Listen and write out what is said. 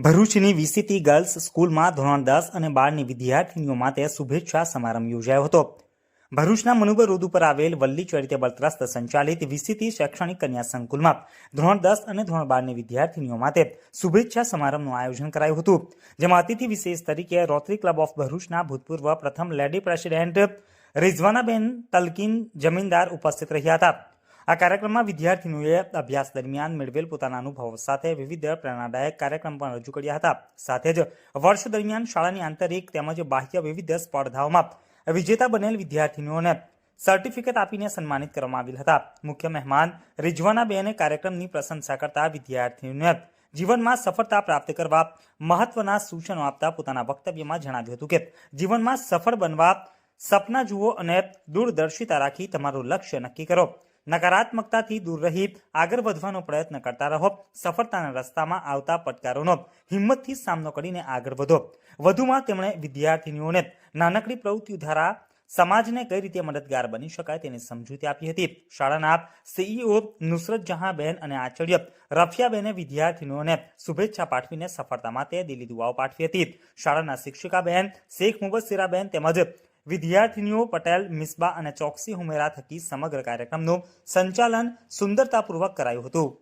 ભરૂચની VCT girls સ્કૂલમાં ધોરણ 10 અને 12ની વિદ્યાર્થીનીઓ માટે શુભેચ્છા સમારંભ યોજાયો હતો। ભરૂચના મનુબર રોડ ઉપર આવેલ વલ્લી ચેરિટેબલ ટ્રસ્ટ સંચાલિત વીસીટી શૈક્ષણિક કન્યા સંકુલમાં ધોરણ 10 અને ધોરણ 12ની વિદ્યાર્થીનીઓ માટે શુભેચ્છા સમારંભનું આયોજન કરાયું હતું, જેમાં અતિથિ વિશેષ તરીકે રોટરી ક્લબ ઓફ ભરૂચના ભૂતપૂર્વ પ્રથમ લેડી પ્રેસિડેન્ટ રિઝવાનાબેન તલકીન જમીનદાર ઉપસ્થિત રહ્યા હતા। આ કાર્યક્રમમાં વિદ્યાર્થીનીઓએ અભ્યાસ દરમિયાન મેળવેલ પોતાના અનુભવો સાથે વિવિધ પ્રેરણાદાયક કાર્યક્રમ પણ રજૂ કર્યા હતા। સાથે જ વર્ષ દરમિયાન શાળાની આંતરિક તેમજ બાહ્ય વિવિધ સ્પર્ધાઓમાં વિજેતા બનેલ વિદ્યાર્થીનીઓને સર્ટિફિકેટ આપીને સન્માનિત કરવામાં આવેલ હતા। મુખ્ય મહેમાન રિઝવાનાબેને કાર્યક્રમની પ્રશંસા કરતા વિદ્યાર્થીઓને જીવનમાં સફળતા પ્રાપ્ત કરવા મહત્વના સૂચનો આપતા પોતાના વક્તવ્યમાં જણાવ્યું હતું કે જીવનમાં સફળ બનવા સપના જુઓ અને દૂરદર્શિતા રાખી તમારું લક્ષ્ય નક્કી કરો। નકારાત્મકતાથી દૂર રહી આગળ વધવાનો પ્રયત્ન કરતા રહો। સફળતાના રસ્તામાં આવતા પડકારોનો હિંમતથી સામનો કરીને આગળ વધો। વધુમાં તેમણે વિદ્યાર્થીનીઓને નાનકડી પ્રવૃત્તિઓ દ્વારા સમાજને કઈ રીતે મદદગાર બની શકાય તેની સમજૂતી આપી હતી। શાળાના સીઈઓ નુસરત જહાંબેન અને આચાર્ય રફિયાબેને વિદ્યાર્થીનીઓને શુભેચ્છા પાઠવીને સફળતા માટે દિલી દુઆઓ પાઠવી હતી। શાળાના શિક્ષિકાબેન શેખ મુબસ્સિરાબેન તેમજ વિદ્યાર્થીનીઓ પટેલ મિસબા અને ચોકસી હુમેરા થકી સમગ્ર કાર્યક્રમનું સંચાલન સુંદરતાપૂર્વક કરાયું હતું।